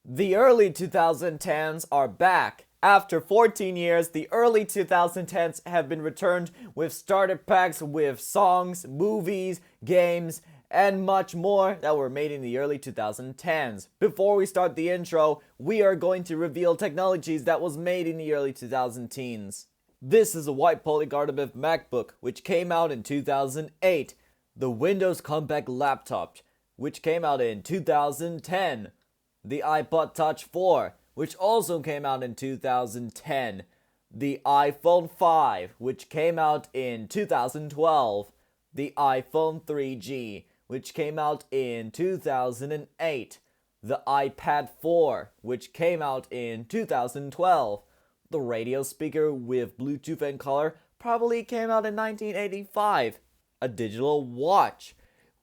The early 2010s are back. After 14 years, the early 2010s have been returned with starter packs with songs, movies, games, and much more that were made in the early 2010s. Before we start the intro, we are going to reveal technologies that was made in the early 2010s. This is a white polycarbonate MacBook, which came out in 2008. The Windows Compact Laptop, which came out in 2010. The iPod Touch 4, which also came out in 2010. The iPhone 5, which came out in 2012. The iPhone 3G, which came out in 2008. The iPad 4, which came out in 2012. The radio speaker with Bluetooth and color probably came out in 1985. A digital watch,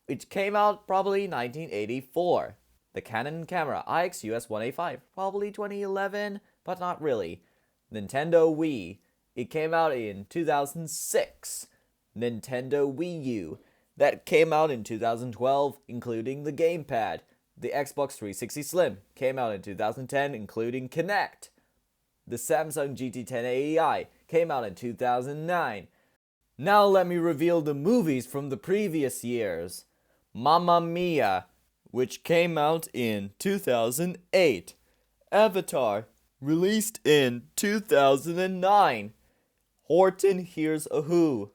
which came out probably 1984. The Canon camera IX-US-185, probably 2011, but not really. Nintendo Wii, it came out in 2006. Nintendo Wii U, that came out in 2012, including the gamepad. The Xbox 360 Slim came out in 2010, including Kinect. The Samsung GT1080i came out in 2009. Now let me reveal the movies from the previous years. Mamma Mia, which came out in 2008. Avatar, released in 2009. Horton Hears a Who,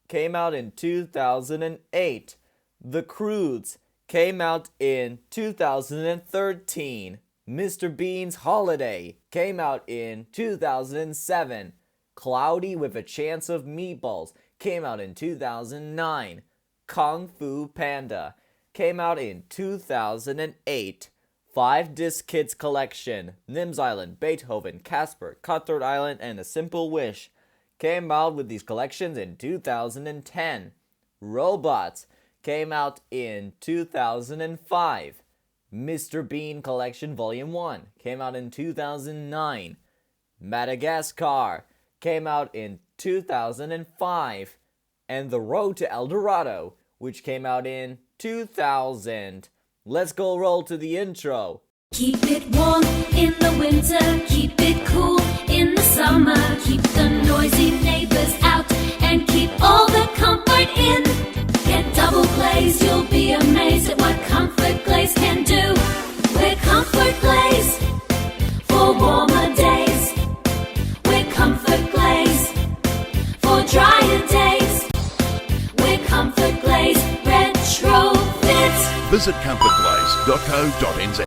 came out in 2008. The Croods, came out in 2013. Mr. Bean's Holiday, came out in 2007. Cloudy with a Chance of Meatballs, came out in 2009. Kung Fu Panda, came out in 2008. 5-disc Kids Collection, Nims Island, Beethoven, Casper, Cutthroat Island, and A Simple Wish, came out with these collections in 2010. Robots, came out in 2005. Mr. Bean Collection Volume 1, came out in 2009. Madagascar, came out in 2005. And The Road to El Dorado, which came out in 2000. Let's go roll to the intro. Keep it warm in the winter, keep it cool in the summer. Keep the noisy neighbors out and keep all the comfort in. Get double glazed, you'll be amazed at what Comfort Glaze can do. We're Comfort Glaze for warmer days. We're Comfort Glaze for drier days. We're Comfort Glaze retrofit. Visit comfortglaze.co.nz.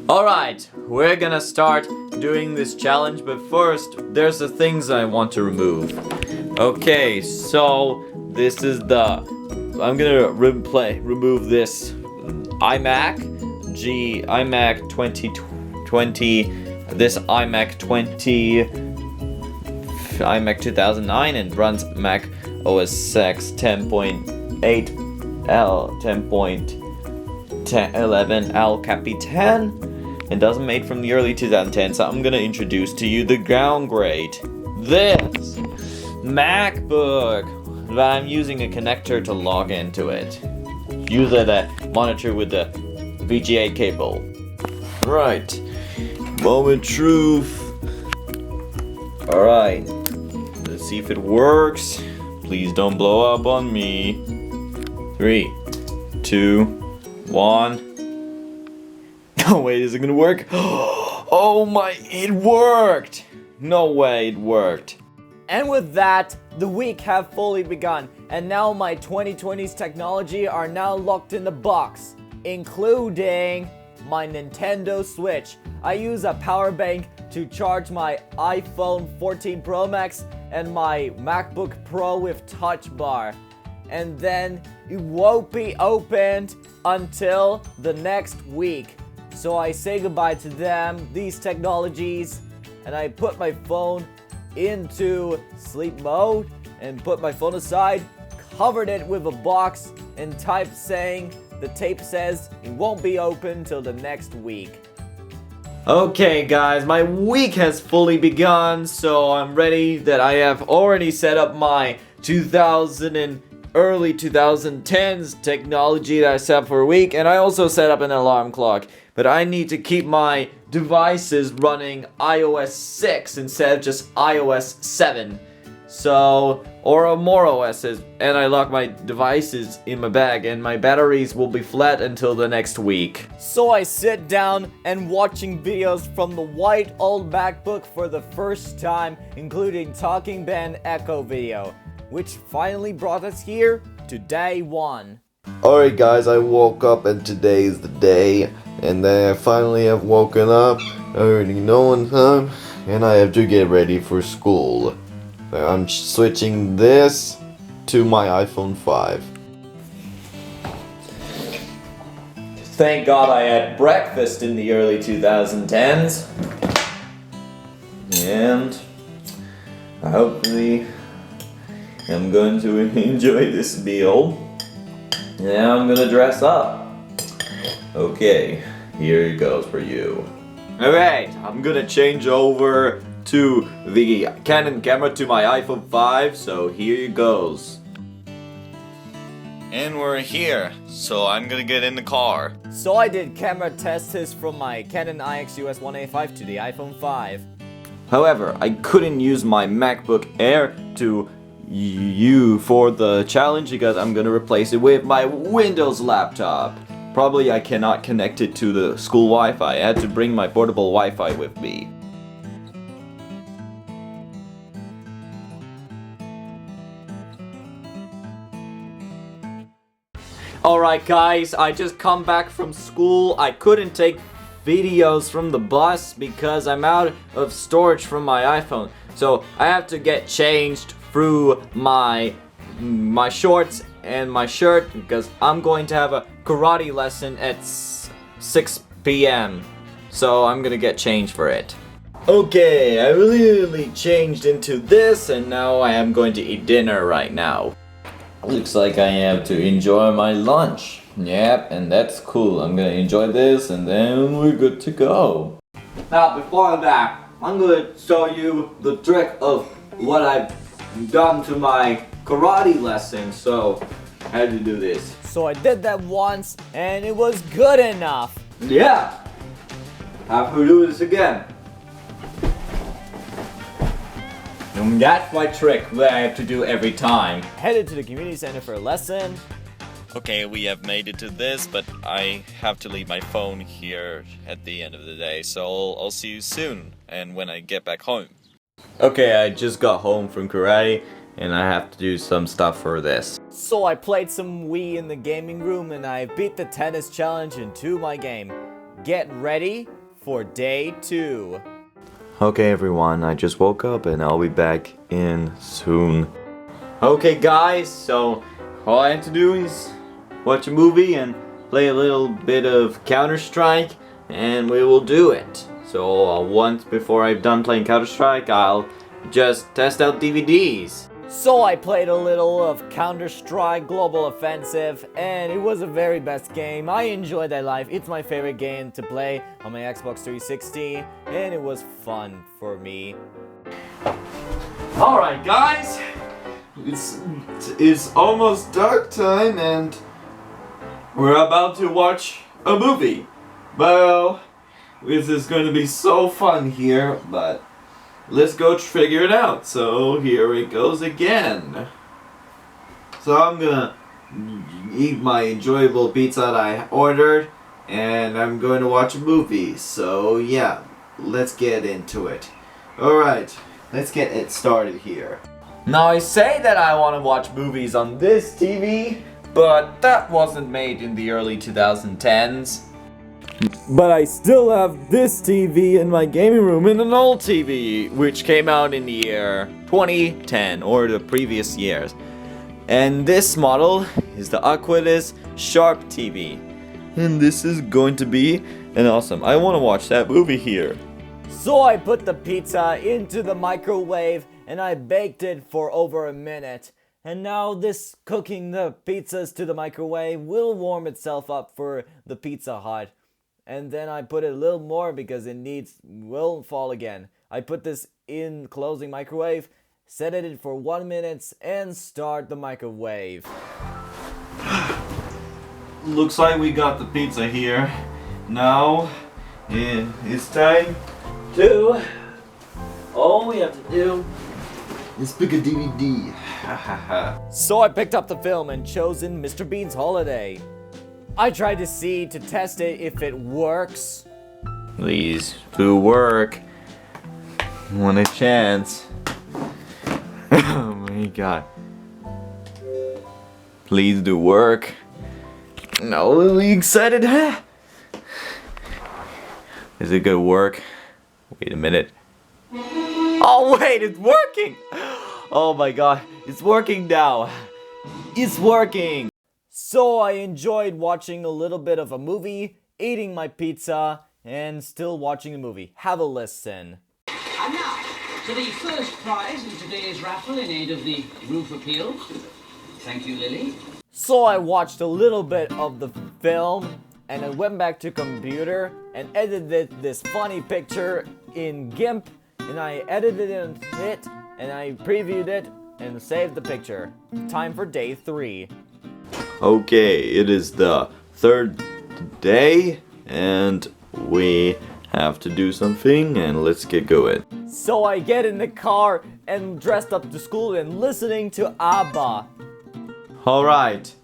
Alright, we're gonna start doing this challenge, but first, there's the things I want to remove. Okay, so this is I'm gonna remove this iMac 2020, this iMac 2009, and runs Mac OS X 10.8 L 10.11 El Capitan, and doesn't made from the early 2010s. So I'm gonna introduce to you the downgrade. This MacBook that I'm using a connector to log into it. Use a monitor with the VGA cable. Right. Moment truth. Alright. Let's see if it works. Please don't blow up on me. 3, 2, 1. No, wait, is it gonna work? Oh my, it worked! No way, it worked. And with that, the week have fully begun, and now my 2020s technology are now locked in the box, including my Nintendo Switch. I use a power bank to charge my iPhone 14 Pro Max and my MacBook Pro with Touch Bar. And then it won't be opened until the next week. So I say goodbye to them, these technologies, and I put my phone into sleep mode and put my phone aside, covered it with a box, and typed saying the tape says it won't be open till the next week. Okay guys, my week has fully begun, so I'm ready that I have already set up my 2000 and early 2010s technology that I set up for a week, and I also set up an alarm clock. but I need to keep my devices running iOS 6 instead of just iOS 7. So, or more OSs, and I lock my devices in my bag, and my batteries will be flat until the next week. So I sit down and watching videos from the white old MacBook for the first time, including Talking Ben Echo video, which finally brought us here to day 1. Alright guys, I woke up and today is the day, and then I finally have woken up. I already know on time, and I have to get ready for school. I'm switching this to my iPhone 5. Thank God I had breakfast in the early 2010s. And hopefully I'm going to enjoy this meal. Now I'm gonna dress up. Okay, here it goes for you. Alright, I'm gonna change over to the Canon camera to my iPhone 5, so here it goes. And we're here, so I'm gonna get in the car. So I did camera tests from my Canon IX-US 185 to the iPhone 5. However, I couldn't use my MacBook Air to for the challenge because I'm gonna replace it with my Windows laptop. Probably I cannot connect it to the school Wi-Fi. I had to bring my portable Wi-Fi with me. Alright guys, I just come back from school. I couldn't take videos from the bus because I'm out of storage from my iPhone. So I have to get changed through my shorts and my shirt because I'm going to have a karate lesson at 6 p.m. So I'm gonna get changed for it. Okay, I really changed into this and now I am going to eat dinner right now. Looks like I have to enjoy my lunch. Yep, and that's cool. I'm gonna enjoy this and then we're good to go. Now before that, I'm gonna show you the trick of what I've done to my karate lesson. So, how to do this. So I did that once and it was good enough. Yeah, have to do this again. And that's my trick that I have to do every time. Headed to the community center for a lesson. Okay, we have made it to this, but I have to leave my phone here at the end of the day, so I'll see you soon, and when I get back home. Okay, I just got home from karate, and I have to do some stuff for this. So I played some Wii in the gaming room, and I beat the tennis challenge into my game. Get ready for day 2. Okay everyone, I just woke up and I'll be back in soon. Okay guys, so all I have to do is watch a movie and play a little bit of Counter-Strike and we will do it. So once before I've done playing Counter-Strike, I'll just test out DVDs. So I played a little of Counter-Strike Global Offensive and it was a very best game. I enjoyed that life. It's my favorite game to play on my Xbox 360 and it was fun for me. Alright guys, it's almost dark time and we're about to watch a movie. Well, this is going to be so fun here, but let's go figure it out. So here it goes again. So I'm gonna eat my enjoyable pizza that I ordered and I'm going to watch a movie. So yeah, let's get into it. Alright, let's get it started here. Now I say that I want to watch movies on this TV, but that wasn't made in the early 2010s. But I still have this TV in my gaming room and an old TV, which came out in the year 2010 or the previous years. And this model is the Aquidus Sharp TV. And this is going to be an awesome. I want to watch that movie here. So I put the pizza into the microwave and I baked it for over a minute. And now this cooking the pizzas to the microwave will warm itself up for the Pizza Hut. And then I put it a little more because it will fall again. I put this in closing microwave, set it for 1 minute and start the microwave. Looks like we got the pizza here. now it's time to. All we have to do is pick a DVD. So I picked up the film and chosen Mr. Bean's Holiday. I tried to test it if it works. Please do work. Want a chance? Oh my god. Please do work. No, really excited. Is it gonna work? Wait a minute. Oh wait, it's working! Oh my god, it's working now. It's working! So I enjoyed watching a little bit of a movie, eating my pizza, and still watching a movie. Have a listen. And now, to the first prize in today's raffle in aid of the roof appeal. Thank you, Lily. So I watched a little bit of the film, and I went back to computer and edited this funny picture in GIMP, and I edited it, and I previewed it, and saved the picture. Time for day 3. Okay, it is the 3rd day, and we have to do something, and let's get going. So I get in the car and dressed up to school and listening to ABBA. Alright,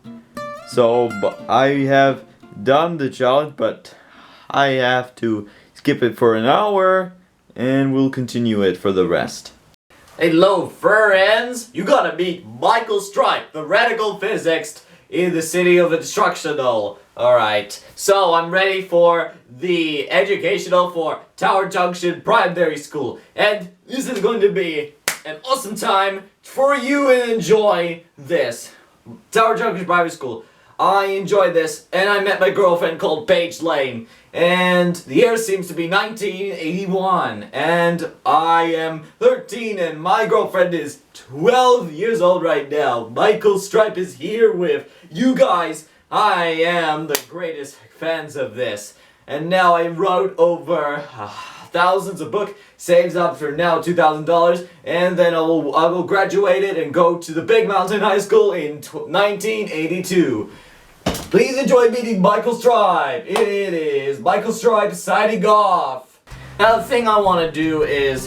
so I have done the challenge, but I have to skip it for an hour, and we'll continue it for the rest. Hello friends, you gotta meet Michael Stripe, the radical physicist in the city of instructional. Alright, so I'm ready for the educational for Tower Junction Primary School, and this is going to be an awesome time for you to enjoy this. Tower Junction Primary School. I enjoyed this, and I met my girlfriend called Paige Lane, and the year seems to be 1981, and I am 13, and my girlfriend is 12 years old right now. Michael Stripe is here with you guys. I am the greatest fans of this, and now I wrote over thousands of books, saves up for now $2,000, and then I will graduate it and go to the Big Mountain High School in 1982. Please enjoy meeting Michael Stripe. It is Michael Stripe signing off. Now the thing I want to do is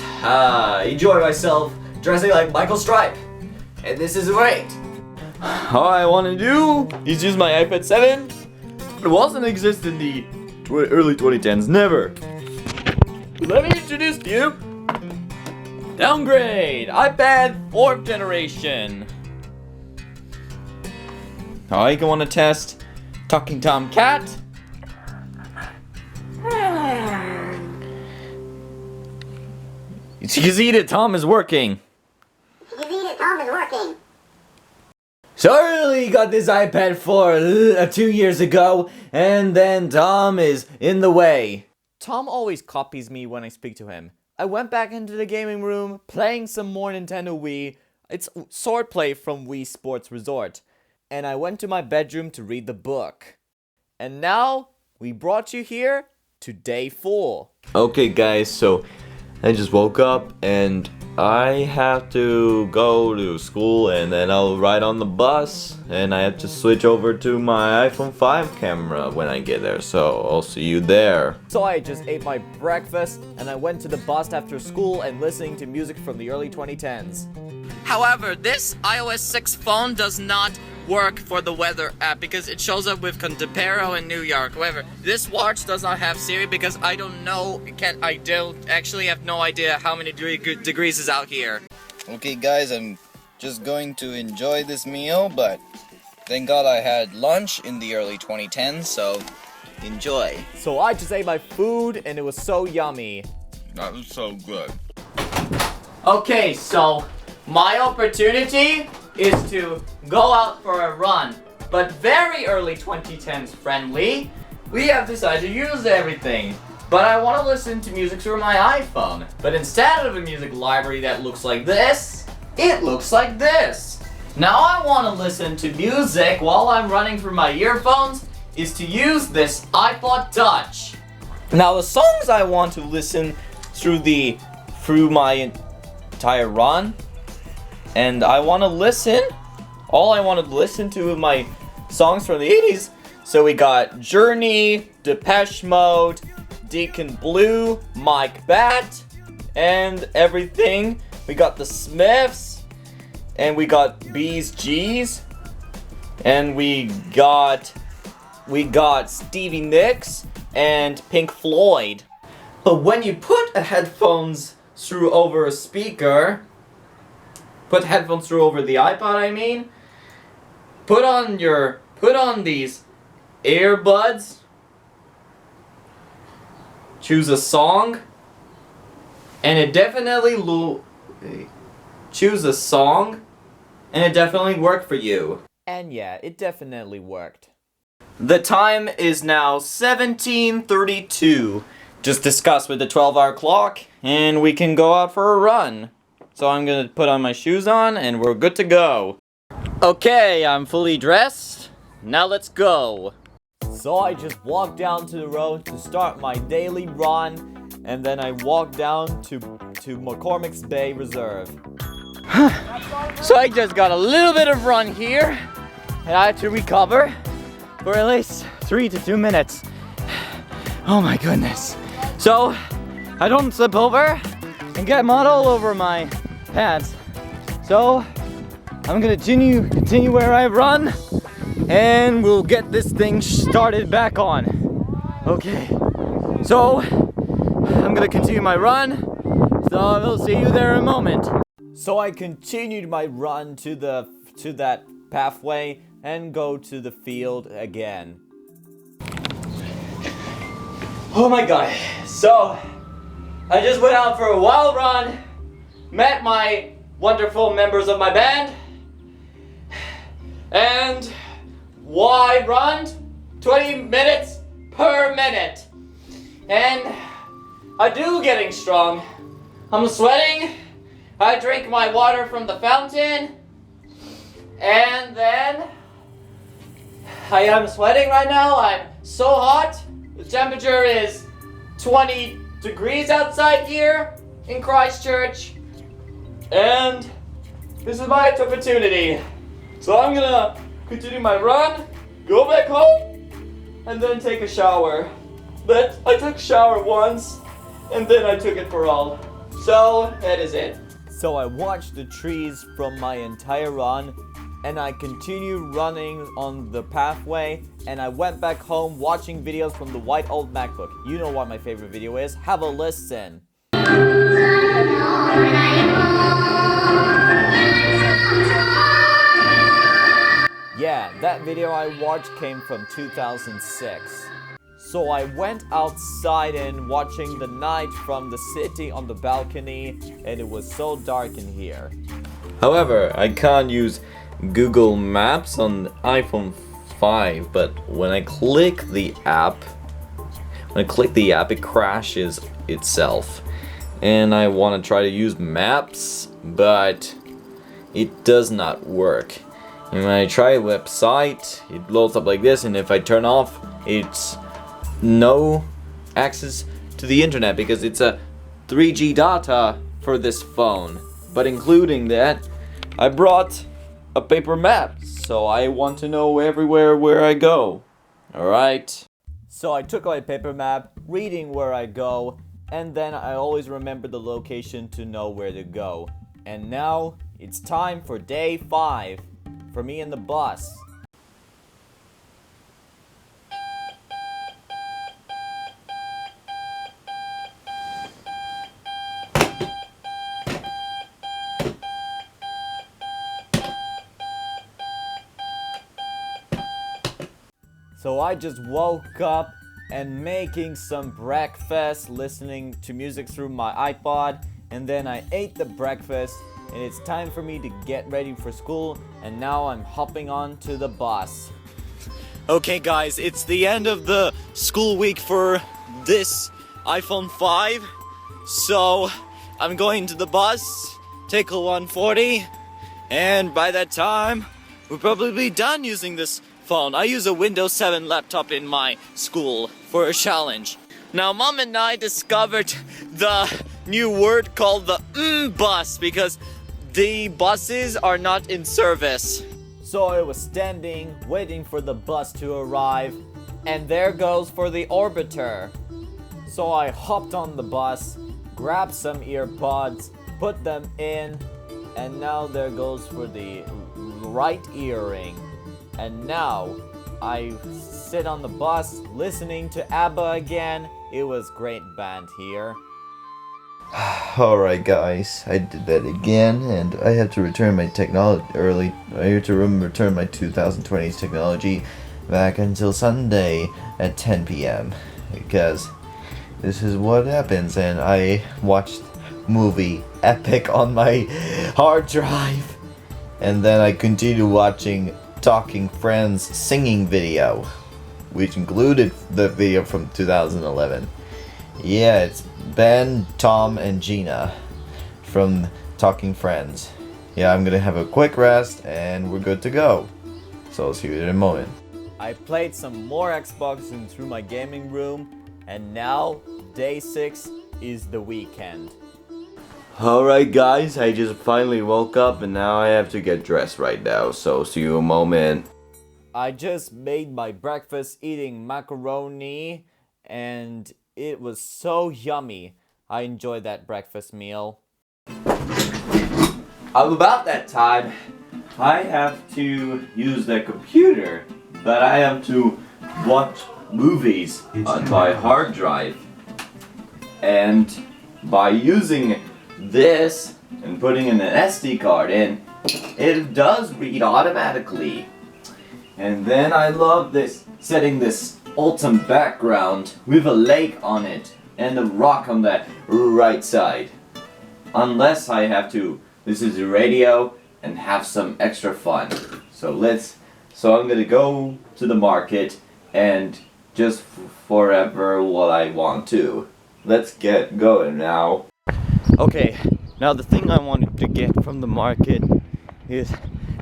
enjoy myself dressing like Michael Stripe, and this is great. All I want to do is use my iPad 7. It wasn't exist in the early 2010s, never. Let me introduce to you Downgrade iPad 4th generation. I can want to test Talking Tom Cat. You can see that Tom is working. So I really got this iPad 4 2 years ago, and then Tom is in the way. Tom always copies me when I speak to him. I went back into the gaming room, playing some more Nintendo Wii. It's swordplay from Wii Sports Resort. And I went to my bedroom to read the book. And now, we brought you here to day 4. Okay guys, so I just woke up and I have to go to school, and then I'll ride on the bus, and I have to switch over to my iPhone 5 camera when I get there, so I'll see you there. So I just ate my breakfast, and I went to the bus after school and listening to music from the early 2010s. However, this iOS 6 phone does not work for the weather app because it shows up with Contempero in New York. However, this watch does not have Siri because I don't know, I don't actually have no idea how many degrees is out here. Okay guys, I'm just going to enjoy this meal, but thank God I had lunch in the early 2010s, so enjoy. So I just ate my food, and it was so yummy. That was so good. Okay, so my opportunity is to go out for a run, but very early 2010s friendly. We have decided to use everything, but I want to listen to music through my iPhone. But instead of a music library that looks like this, it looks like this. Now I want to listen to music while I'm running through my earphones is to use this iPod Touch. Now the songs I want to listen through my entire run, and I want to listen, all I wanted to listen to my songs from the 80s. So we got Journey, Depeche Mode, Deacon Blue, Mike Bat, and everything. We got the Smiths, and we got B's G's, and we got Stevie Nicks and Pink Floyd. But when you put headphones through over a speaker, put headphones through over the iPod, I mean, put on these earbuds, choose a song, and it definitely choose a song, and it definitely worked for you. And yeah, it definitely worked. The time is now 17:32. Just discussed with the 12-hour clock, and we can go out for a run. So I'm gonna put on my shoes on, and we're good to go. Okay, I'm fully dressed. Now let's go. So I just walked down to the road to start my daily run, and then I walked down to McCormick's Bay Reserve. So I just got a little bit of run here, and I had to recover for at least 3 to 2 minutes. Oh my goodness. So I don't slip over and get mud all over my pants. So I'm gonna continue where I run, and we'll get this thing started back on. Okay, so I'm gonna continue my run, so we'll see you there in a moment. So I continued my run to that pathway and go to the field again. Oh my god. So I just went out for a wild run, met my wonderful members of my band, and why run? 20 minutes per minute. And I do getting strong. I'm sweating. I drink my water from the fountain, and then I am sweating right now. I'm so hot. The temperature is 20 degrees outside here in Christchurch, and this is my opportunity. So I'm gonna continue my run, go back home, and then take a shower. But I took a shower once, and then I took it for all. So that is it. So I watched the trees from my entire run, and I continued running on the pathway, and I went back home watching videos from the white old MacBook. You know what my favorite video is? Have a listen. Yeah, that video I watched came from 2006. So I went outside and watching the night from the city on the balcony, and it was so dark in here. However, I can't use Google Maps on the iPhone 5, but when I click the app, it crashes itself. And I want to try to use maps, but it does not work. And when I try a website, it blows up like this, and if I turn off, it's no access to the internet because it's a 3G data for this phone. But including that, I brought a paper map, so I want to know everywhere where I go. Alright. So I took my paper map, reading where I go, and then I always remember the location to know where to go. And now it's time for day 5 for me and the bus. So I just woke up and making some breakfast, listening to music through my iPod, and then I ate the breakfast, and it's time for me to get ready for school, and now I'm hopping on to the bus. Okay guys, it's the end of the school week for this iPhone 5. So I'm going to the bus, take a 140, and by that time we'll probably be done using this phone. I use a Windows 7 laptop in my school for a challenge. Now Mom and I discovered the new word called the bus because the buses are not in service. So I was standing, waiting for the bus to arrive, And there goes for the orbiter. So I hopped on the bus, grabbed some earpods, put them in, and now there goes for the right earring. And now I sit on the bus listening to ABBA again. It was great band here. Alright guys, I did that again, and I have to return my technology early. I have to return my 2020's technology back until Sunday at 10 p.m. because this is what happens, and I watched movie Epic on my hard drive, and then I continued watching Talking Friends singing video, which included the video from 2011. Yeah, it's Ben, Tom, and Gina from Talking Friends. Yeah, I'm gonna have a quick rest and we're good to go. So I'll see you in a moment. I played some more Xbox in through my gaming room, and now day 6 is the weekend. Alright guys, I just finally woke up and now I have to get dressed right now, so see you in a moment. I just made my breakfast eating macaroni, and it was so yummy. I enjoyed that breakfast meal. About that time, I have to use the computer, but I have to watch movies on my hard drive. And by using this and putting in an SD card in, it does read automatically. And then I love this, setting this autumn background with a lake on it and a rock on that right side. Unless I have to listen to the radio and have some extra fun. So I'm gonna go to the market and just forever what I want to. Let's get going now. Okay, now the thing I wanted to get from the market is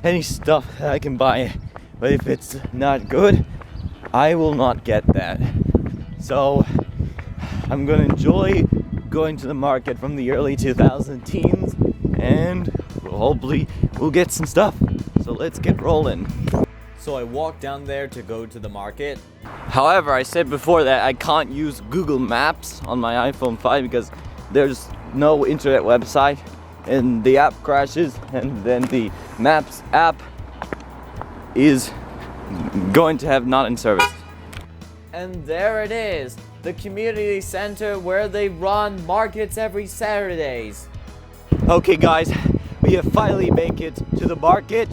any stuff that I can buy, but if it's not good, I will not get that. So I'm gonna enjoy going to the market from the early 2000 teens, and hopefully we'll get some stuff. So let's get rolling. So I walked down there to go to the market. However, I said before that I can't use Google Maps on my iPhone 5 because there's no internet website and the app crashes, and then the Maps app is going to have not in service. And there it is, the community center where they run markets every Saturdays. Okay guys, we have finally made it to the market,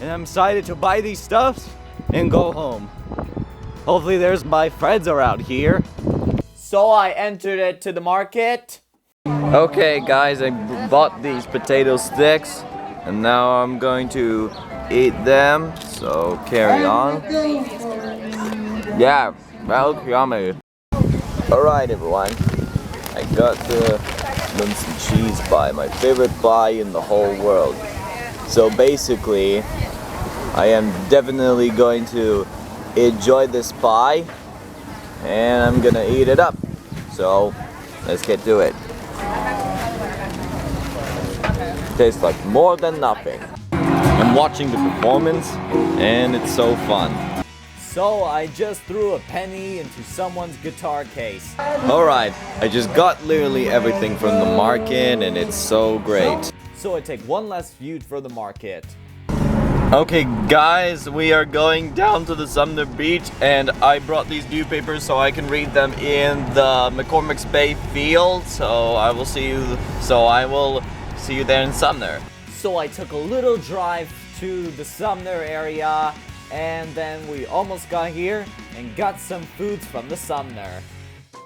and I'm excited to buy these stuffs and go home. Hopefully there's my friends around here. So I entered it to the market. Okay guys, I bought these potato sticks and now I'm going to eat them, so carry on. Yeah, that looks yummy. Alright everyone, I got the mince and cheese pie, my favorite pie in the whole world. So basically, I am definitely going to enjoy this pie and I'm gonna eat it up. So let's get to it. Tastes like more than nothing. I'm watching the performance and it's so fun. So I just threw a penny into someone's guitar case. Alright, I just got literally everything from the market and it's so great. So I take one last view for the market. Okay guys, we are going down to the Sumner Beach and I brought these newspapers so I can read them in the McCormick's Bay field. So I will see you there in Sumner. So I took a little drive to the Sumner area, and then we almost got here and got some foods from the Sumner.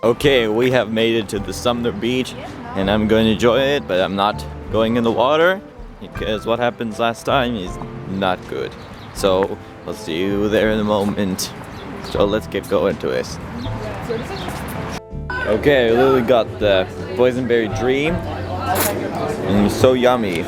Okay, we have made it to the Sumner Beach and I'm going to enjoy it, but I'm not going in the water because what happened last time is not good. So I'll see you there in a moment. So let's get going to this. Okay, I literally got the boysenberry dream and it's so yummy.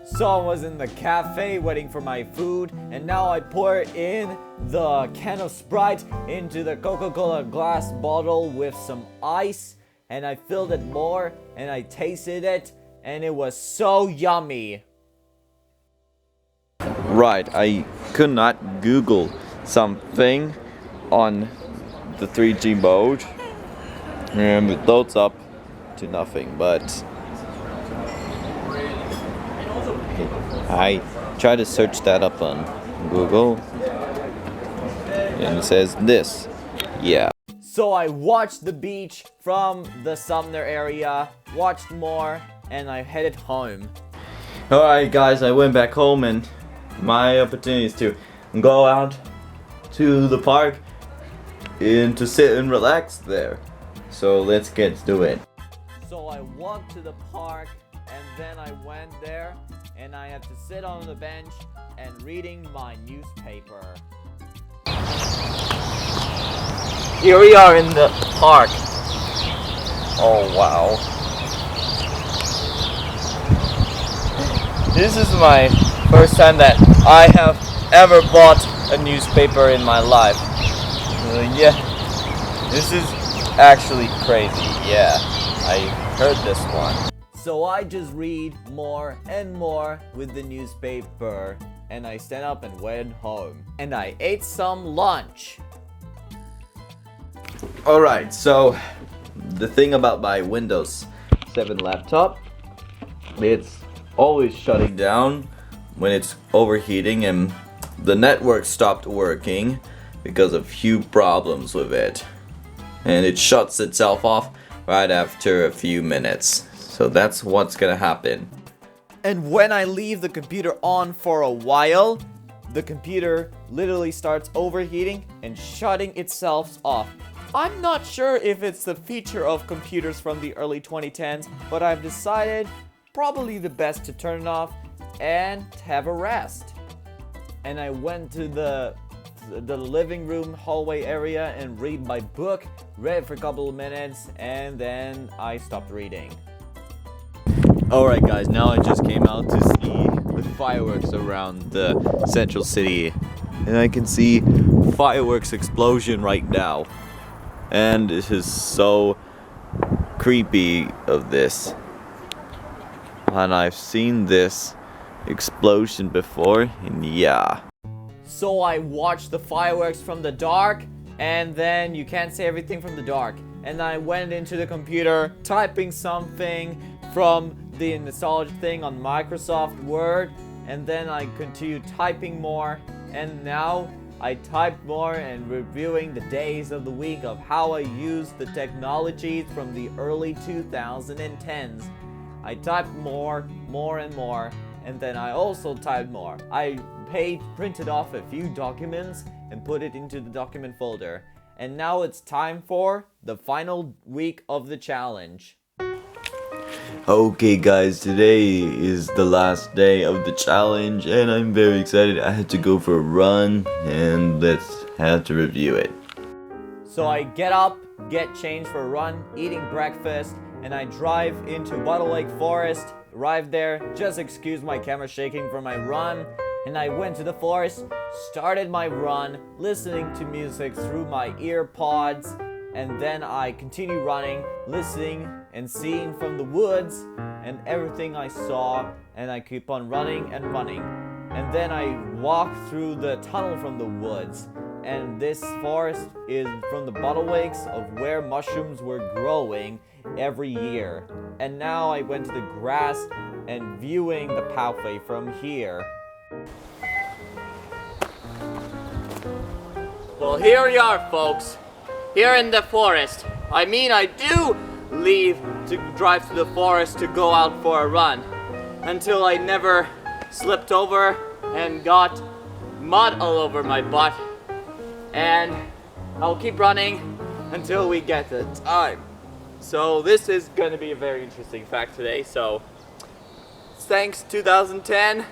So I was in the cafe waiting for my food, and now I pour in the can of Sprite into the Coca-Cola glass bottle with some ice, and I filled it more and I tasted it and it was so yummy. Right, I could not Google something on the 3G mode, and it loads up to nothing, but I tried to search that up on Google, and it says this. Yeah. So I watched the beach from the Sumner area, watched more, and I headed home. Alright guys, I went back home, and my opportunity is to go out to the park and to sit and relax there. So let's get to it. So I walked to the park, and then I went there, and I had to sit on the bench and reading my newspaper. Here we are in the park. Oh wow. This is my first time that I have ever bought a newspaper in my life. Yeah, this is actually crazy. Yeah, I heard this one. So I just read more and more with the newspaper, and I stand up and went home. And I ate some lunch. Alright, so the thing about my Windows 7 laptop, it's always shutting down when it's overheating, and the network stopped working because of few problems with it, and it shuts itself off right after a few minutes. So that's what's gonna happen. And when I leave the computer on for a while, the computer literally starts overheating and shutting itself off. I'm not sure if it's the feature of computers from the early 2010s, but I've decided probably the best to turn it off and have a rest. And I went to the living room hallway area and read my book, read for a couple of minutes, and then I stopped reading. Alright guys, now I just came out to see the fireworks around the central city, and I can see fireworks explosion right now, and it is so creepy of this, and I've seen this explosion before, and yeah. So I watched the fireworks from the dark, and then you can't see everything from the dark. And I went into the computer typing something from the nostalgia thing on Microsoft Word, and then I continued typing more, and now I typed more and reviewing the days of the week of how I used the technologies from the early 2010s. I typed more and more, and then I also typed more. I printed off a few documents and put it into the document folder. And now it's time for the final week of the challenge. Okay guys, today is the last day of the challenge, and I'm very excited. I had to go for a run, and let's have to review it. So I get up, get changed for a run, eating breakfast, and I drive into Bottle Lake Forest. Arrived there, just excuse my camera shaking from my run, and I went to the forest, started my run, listening to music through my ear pods, and then I continue running, listening and seeing from the woods and everything I saw, and I keep on running and running. And then I walk through the tunnel from the woods, and this forest is from the bottle lakes of where mushrooms were growing every year. And now I went to the grass and viewing the pathway from here. Well, here we are, folks. Here in the forest. I mean, I do leave to drive to the forest to go out for a run until I never slipped over and got mud all over my butt. And I'll keep running until we get the time. So this is going to be a very interesting fact today. So thanks 2010.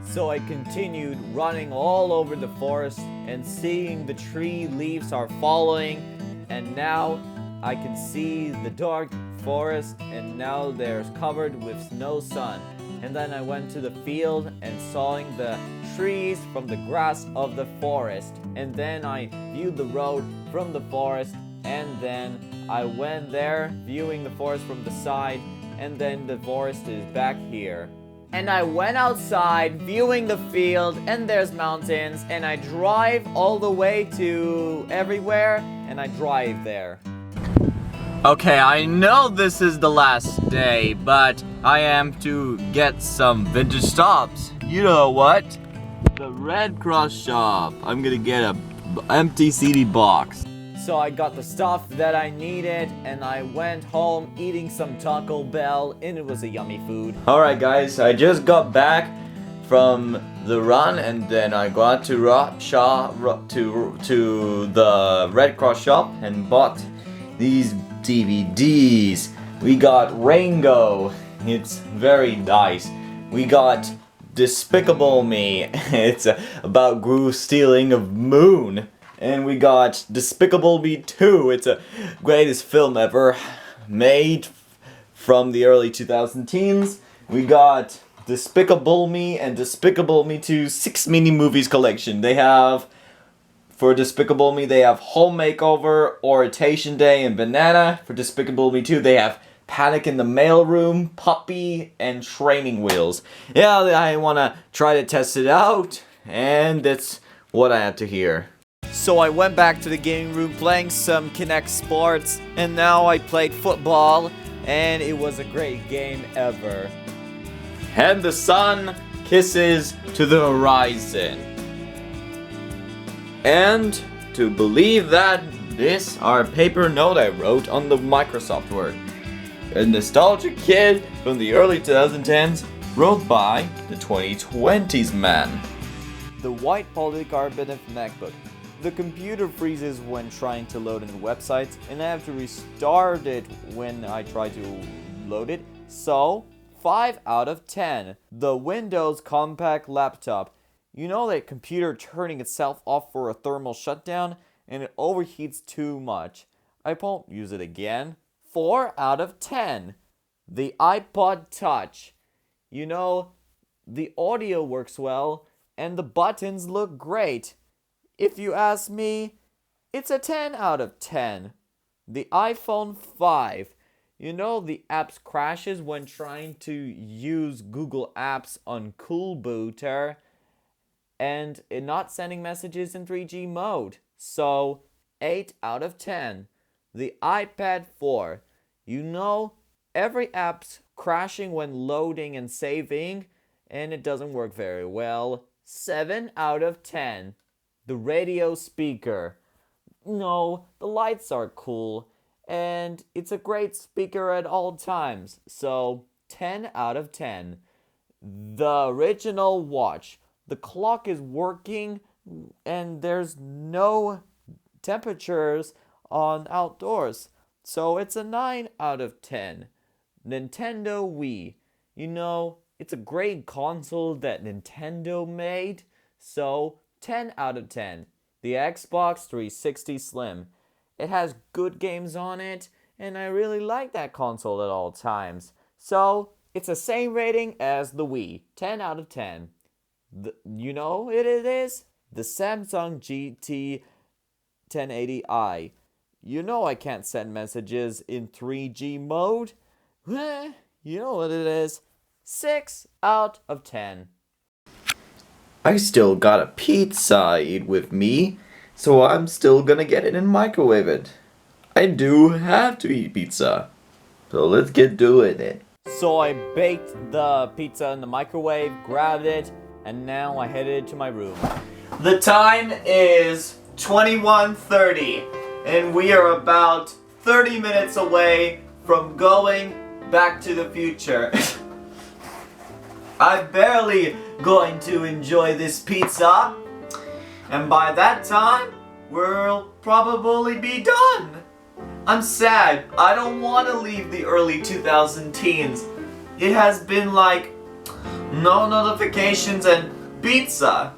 So I continued running all over the forest and seeing the tree leaves are falling, and now I can see the dark forest, and now they're covered with no sun. And then I went to the field and sawing the trees from the grass of the forest, and then I viewed the road from the forest, and then I went there viewing the forest from the side, and then the forest is back here. and I went outside viewing the field, and there's mountains, and I drive all the way to everywhere, and I drive there. Okay, I know this is the last day, but I am to get some vintage stops. You know what? The Red Cross shop. I'm gonna get a empty CD box. So I got the stuff that I needed, and I went home eating some Taco Bell, and it was a yummy food. Alright guys, I just got back from the run, and then I got to the Red Cross shop and bought these DVDs. We got Rango. It's very nice. We got Despicable Me. It's about Gru stealing a moon. And we got Despicable Me 2. It's the greatest film ever made from the early 2010s. We got Despicable Me and Despicable Me 2 6 mini movies collection. They have, for Despicable Me, they have Home Makeover, Orientation Day, and Banana. For Despicable Me 2, they have Panic in the Mailroom, Puppy, and Training Wheels. Yeah, I wanna try to test it out, and that's what I had to hear. So I went back to the gaming room playing some Kinect Sports, and now I played football, and it was a great game ever. And the sun kisses to the horizon. And to believe that this our paper note I wrote on the Microsoft Word. A nostalgic kid from the early 2010s wrote by the 2020s man. The white polycarbonate MacBook. The computer freezes when trying to load in websites, and I have to restart it when I try to load it. So, 5 out of 10. The Windows compact laptop. You know that computer turning itself off for a thermal shutdown, and it overheats too much. I won't use it again. 4 out of 10. The iPod Touch. You know, the audio works well, and the buttons look great. If you ask me, it's a 10 out of 10. The iPhone 5. You know the apps crashes when trying to use Google Apps on Cool Booter and it not sending messages in 3G mode. So, 8 out of 10. The iPad 4. You know, every app's crashing when loading and saving, and it doesn't work very well. 7 out of 10. The radio speaker. No, the lights are cool, and it's a great speaker at all times. So, 10 out of 10. The original watch. The clock is working, and there's no temperatures on outdoors. So, it's a 9 out of 10. Nintendo Wii. You know, it's a great console that Nintendo made. So, 10 out of 10. The Xbox 360 Slim. It has good games on it, and I really like that console at all times. So, it's the same rating as the Wii. 10 out of 10. You know what it is? The Samsung GT 1080i. You know I can't send messages in 3G mode. You know what it is? 6 out of 10. I still got a pizza I eat with me, so I'm still gonna get it and microwave it. I do have to eat pizza, so let's get doing it. So I baked the pizza in the microwave, grabbed it, and now I headed to my room. The time is 21:30, and we are about 30 minutes away from going back to the future. I'm barely going to enjoy this pizza, and by that time, we'll probably be done. I'm sad. I don't want to leave the early 2010s. It has been like no notifications and pizza.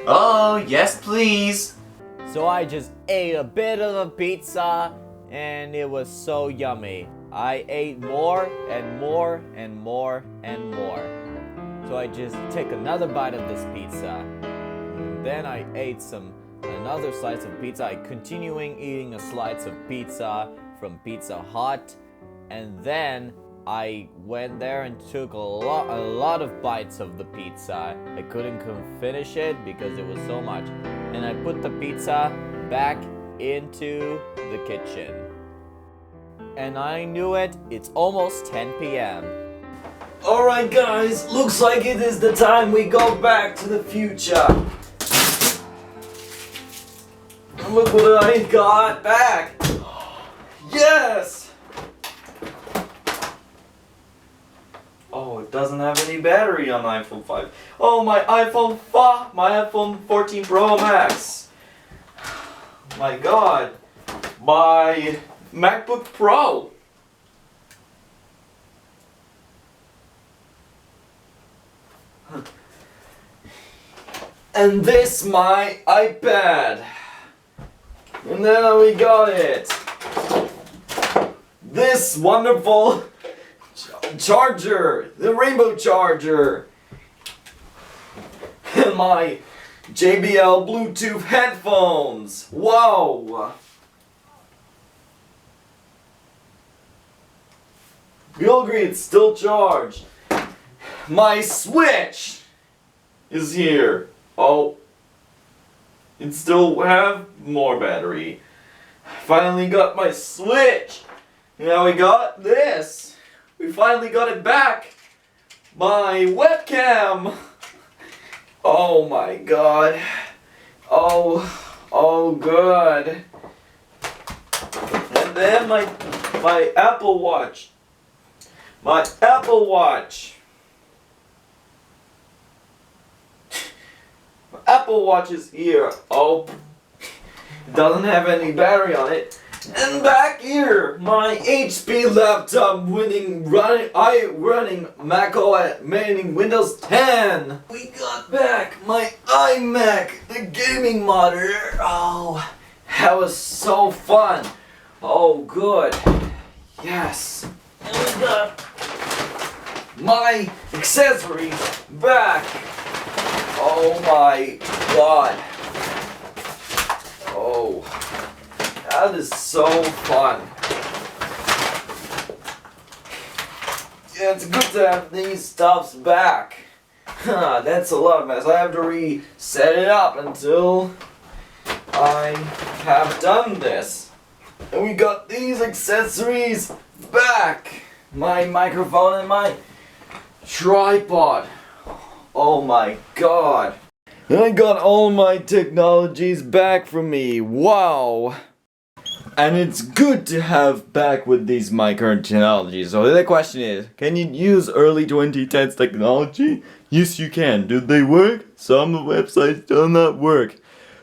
Oh, yes please. So I just ate a bit of the pizza, and it was so yummy. I ate more and more and more and more. So I just take another bite of this pizza. And then I ate another slice of pizza. I continuing eating a slice of pizza from Pizza Hut. And then I went there and took a lot of bites of the pizza. I couldn't finish it because it was so much. And I put the pizza back into the kitchen. And I knew it, it's almost 10 p.m. Alright guys, looks like it is the time we go back to the future. Look what I got back. Yes! Oh, it doesn't have any battery on iPhone 5. Oh, my iPhone 14 Pro Max. My God. My MacBook Pro. And this my iPad. And now we got it. This wonderful charger, the rainbow charger. And my JBL Bluetooth headphones. Wow. Real green, still charged. My Switch is here. Oh, it still have more battery. Finally got my Switch. Now we got this. We finally got it back. My webcam. Oh my God. Oh good. And then my Apple Watch. My Apple Watch. My Apple Watch is here. Oh, doesn't have any battery on it. And back here, my HP laptop running Mac OS, running Windows 10. We got back my iMac, the gaming monitor. Oh, that was so fun. Oh, good. Yes. And we got my accessories back. Oh my God. Oh. That is so fun. Yeah, it's good to have these stuffs back. That's a lot of mess. I have to reset it up until I have done this. And we got these accessories back. My microphone and my tripod. Oh my God. I got all my technologies back from me. Wow. And it's good to have back with these my current technologies. So the question is, can you use early 2010s technology? Yes you can. Do they work? Some websites do not work.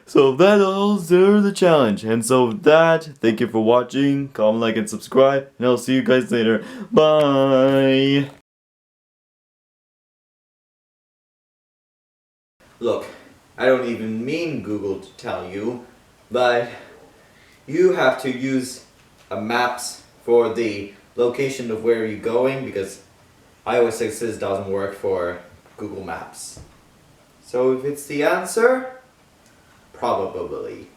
So that also the challenge. And so with that, thank you for watching. Comment, like, and subscribe. And I'll see you guys later. Bye! Look, I don't even mean Google to tell you, but you have to use a maps for the location of where you're going because iOS 6 doesn't work for Google Maps. So if it's the answer, probably.